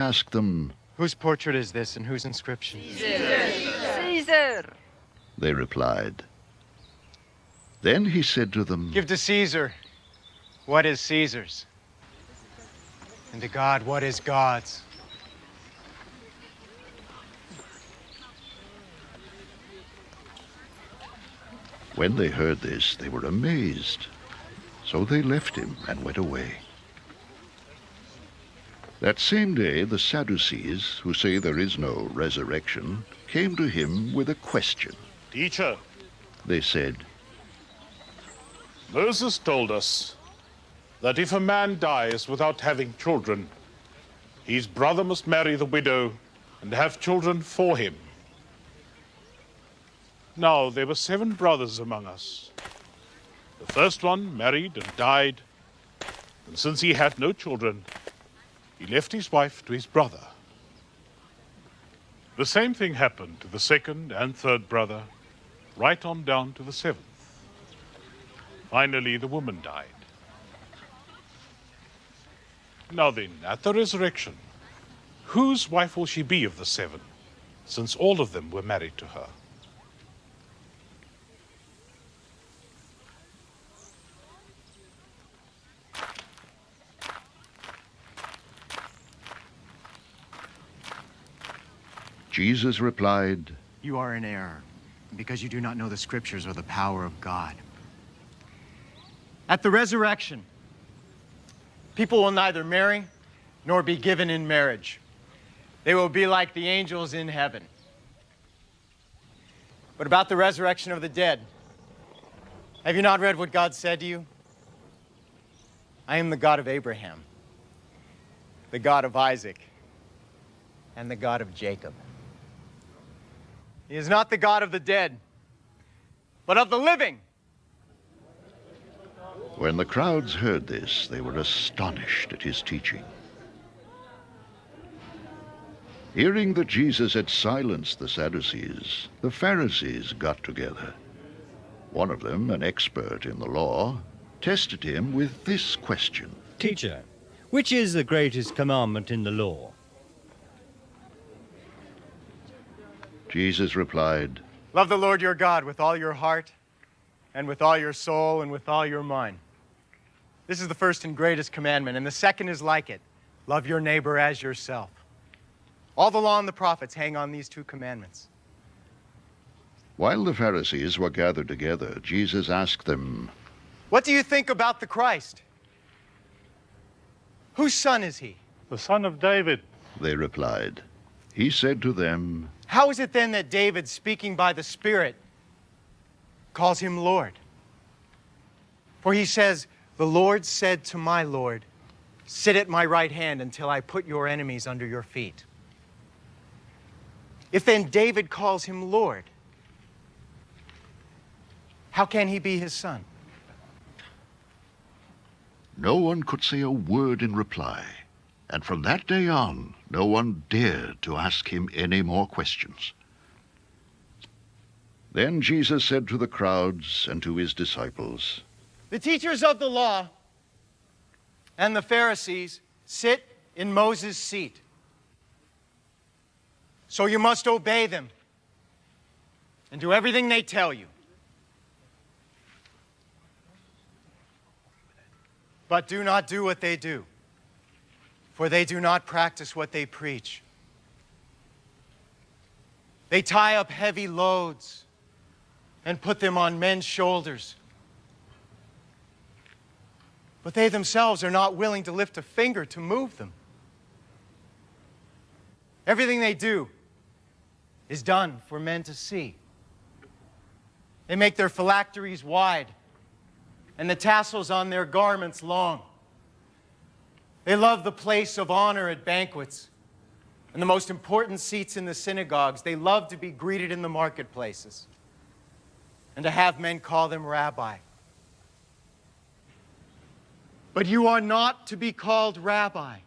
asked them, "Whose portrait is this and whose inscription?" Caesar. They replied. Then he said to them, "Give to Caesar what is Caesar's, and to God what is God's." When they heard this, they were amazed. So they left him and went away. That same day, the Sadducees, who say there is no resurrection, came to him with a question. "Teacher," They said, Moses told us that if a man dies without having children, his brother must marry the widow and have children for him. Now, there were 7 brothers among us. The first one married and died, and since he had no children, he left his wife to his brother. The same thing happened to the second and third brother, right on down to the 7th. Finally, the woman died. Now then, at the resurrection, whose wife will she be of the 7, since all of them were married to her? Jesus replied, "You are in error, because you do not know the scriptures or the power of God. At the resurrection, people will neither marry nor be given in marriage. They will be like the angels in heaven. But about the resurrection of the dead, have you not read what God said to you? I am the God of Abraham, the God of Isaac, and the God of Jacob. He is not the God of the dead, but of the living." When the crowds heard this, they were astonished at his teaching. Hearing that Jesus had silenced the Sadducees, the Pharisees got together. One of them, an expert in the law, tested him with this question. Teacher, which is the greatest commandment in the law? Jesus replied, "Love the Lord your God with all your heart, and with all your soul, and with all your mind. This is the first and greatest commandment, and the second is like it. Love your neighbor as yourself. All the law and the prophets hang on these 2 commandments." While the Pharisees were gathered together, Jesus asked them, "What do you think about the Christ? Whose son is he?" "The son of David." They replied. He said to them, "How is it then that David, speaking by the Spirit, calls him Lord? For he says, 'The Lord said to my Lord, sit at my right hand until I put your enemies under your feet.' If then David calls him Lord, how can he be his son?" No one could say a word in reply, and from that day on, no one dared to ask him any more questions. Then Jesus said to the crowds and to his disciples, "The teachers of the law and the Pharisees sit in Moses' seat. So you must obey them and do everything they tell you. But do not do what they do, for they do not practice what they preach. They tie up heavy loads and put them on men's shoulders, but they themselves are not willing to lift a finger to move them. Everything they do is done for men to see. They make their phylacteries wide and the tassels on their garments long. They love the place of honor at banquets and the most important seats in the synagogues. They love to be greeted in the marketplaces and to have men call them rabbi. But you are not to be called rabbi,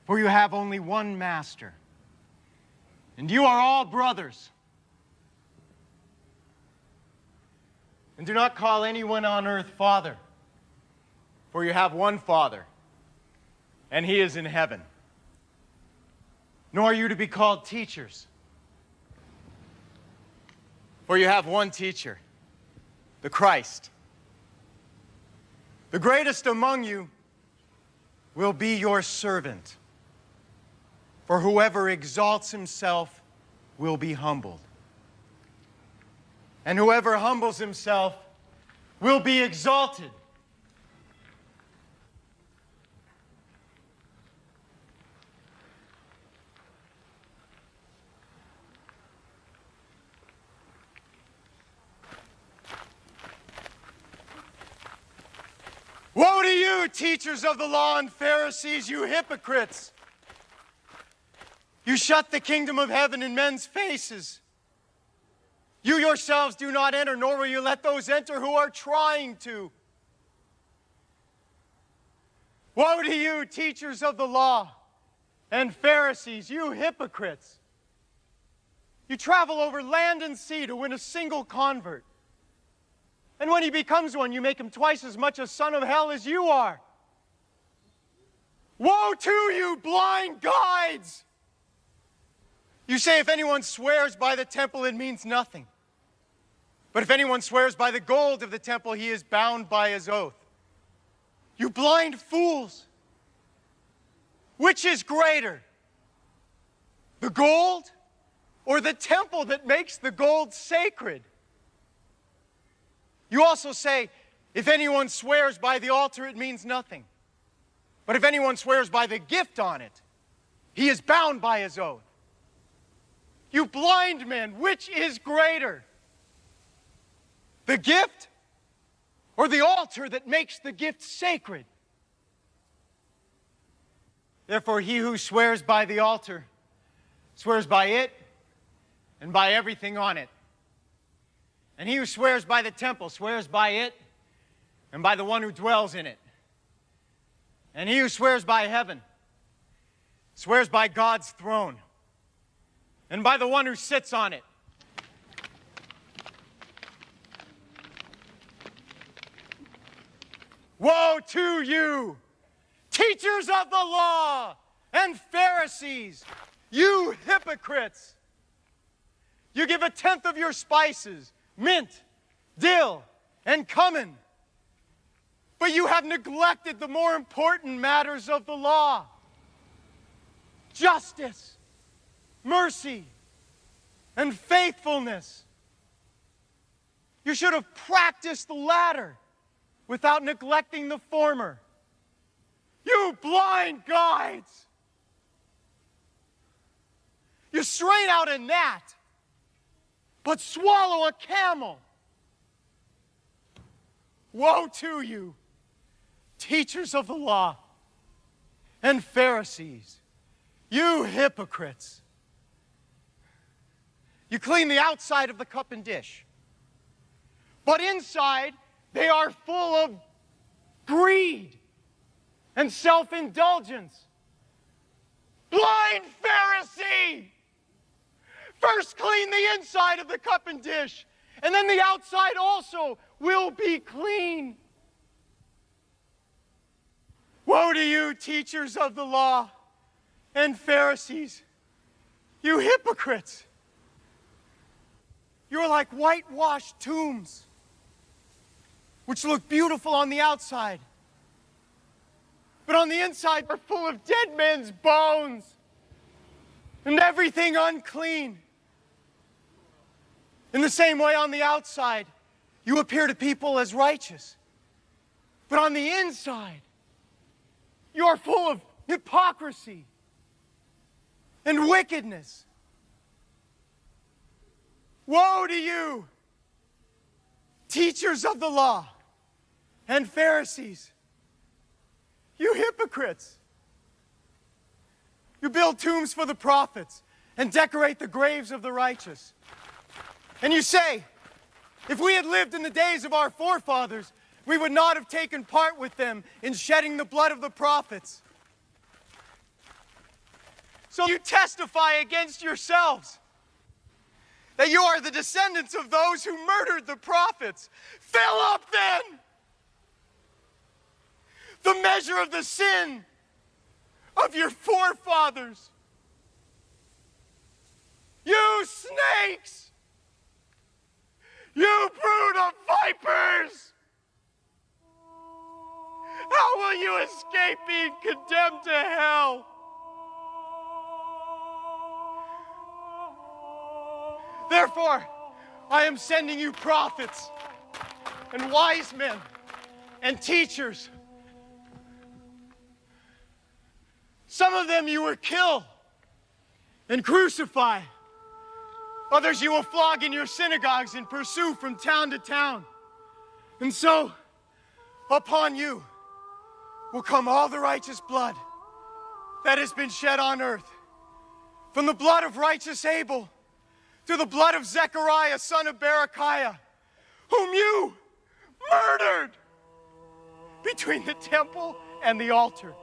for you have only one master, and you are all brothers. And do not call anyone on earth Father, for you have one Father and he is in heaven. Nor are you to be called teachers, for you have one teacher, the Christ. The greatest among you will be your servant. For whoever exalts himself will be humbled, and whoever humbles himself will be exalted. Woe to you, teachers of the law and Pharisees, you hypocrites! You shut the kingdom of heaven in men's faces. You yourselves do not enter, nor will you let those enter who are trying to. Woe to you, teachers of the law and Pharisees, you hypocrites! You travel over land and sea to win a single convert. And when he becomes one, you make him twice as much a son of hell as you are. Woe to you, blind guides! You say if anyone swears by the temple, it means nothing. But if anyone swears by the gold of the temple, he is bound by his oath. You blind fools! Which is greater, the gold or the temple that makes the gold sacred? You also say, if anyone swears by the altar, it means nothing. But if anyone swears by the gift on it, he is bound by his oath. You blind men, which is greater, the gift or the altar that makes the gift sacred? Therefore, he who swears by the altar swears by it and by everything on it. And he who swears by the temple swears by it and by the one who dwells in it. And he who swears by heaven swears by God's throne and by the one who sits on it. Woe to you, teachers of the law and Pharisees, you hypocrites! You give 1/10 of your spices, mint, dill, and cumin, but you have neglected the more important matters of the law: justice, mercy, and faithfulness. You should have practiced the latter without neglecting the former. You blind guides! You strain out a gnat, but swallow a camel. Woe to you, teachers of the law and Pharisees, you hypocrites! You clean the outside of the cup and dish, but inside they are full of greed and self-indulgence. Blind Pharisee! First clean the inside of the cup and dish, and then the outside also will be clean. Woe to you, teachers of the law and Pharisees, you hypocrites! You're like whitewashed tombs, which look beautiful on the outside, but on the inside are full of dead men's bones and everything unclean. In the same way, on the outside, you appear to people as righteous, but on the inside, you are full of hypocrisy and wickedness. Woe to you, teachers of the law and Pharisees, you hypocrites! You build tombs for the prophets and decorate the graves of the righteous. And you say, if we had lived in the days of our forefathers, we would not have taken part with them in shedding the blood of the prophets. So you testify against yourselves that you are the descendants of those who murdered the prophets. Fill up then the measure of the sin of your forefathers. You snakes! You brood of vipers! How will you escape being condemned to hell? Therefore, I am sending you prophets and wise men and teachers. Some of them you will kill and crucify. Others you will flog in your synagogues and pursue from town to town. And so, upon you will come all the righteous blood that has been shed on earth. From the blood of righteous Abel to the blood of Zechariah, son of Berechiah, whom you murdered between the temple and the altar.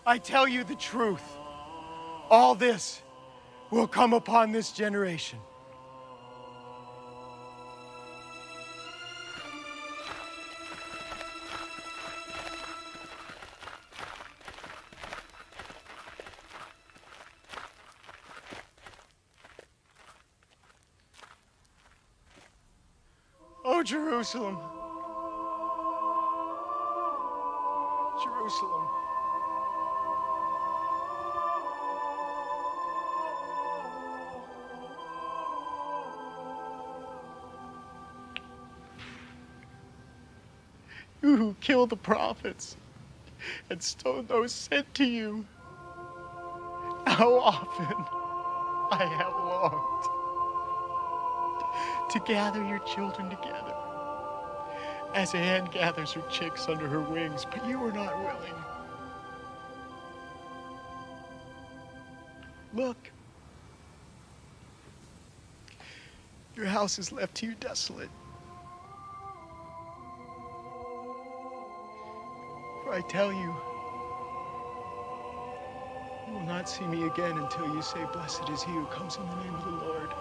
I tell you the truth. All this will come upon this generation. Oh, Jerusalem. Jerusalem. You who killed the prophets and stoned those sent to you. How often I have longed to gather your children together, as a hen gathers her chicks under her wings, but you were not willing. Look, your house is left to you desolate. For I tell you, you will not see me again until you say, "Blessed is he who comes in the name of the Lord."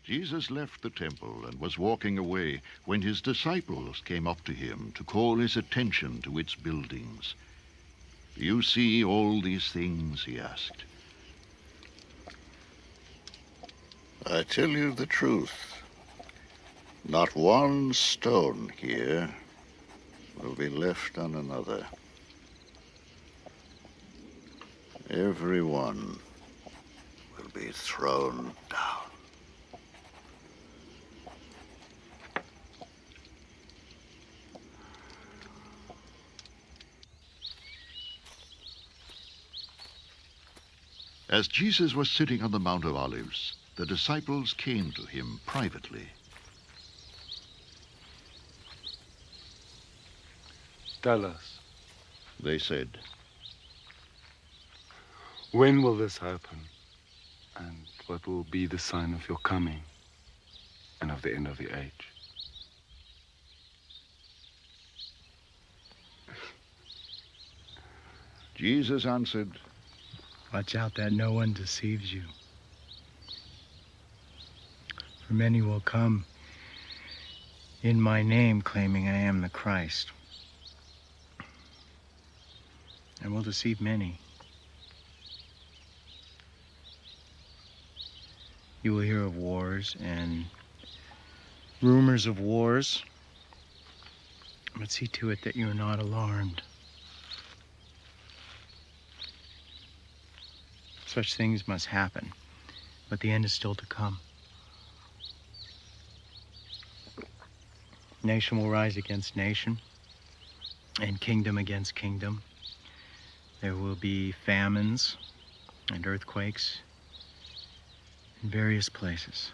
Jesus left the temple and was walking away when his disciples came up to him to call his attention to its buildings. "Do you see all these things?" he asked. "I tell you the truth. Not one stone here will be left on another. Every one will be thrown down." As Jesus was sitting on the Mount of Olives, the disciples came to him privately. Tell us, They said, when will this happen? And what will be the sign of your coming and of the end of the age? Jesus answered, Watch out that no one deceives you. For many will come in my name, claiming I am the Christ, and will deceive many. You will hear of wars and rumors of wars, but see to it that you are not alarmed. Such things must happen, but the end is still to come. Nation will rise against nation, and kingdom against kingdom. There will be famines and earthquakes in various places.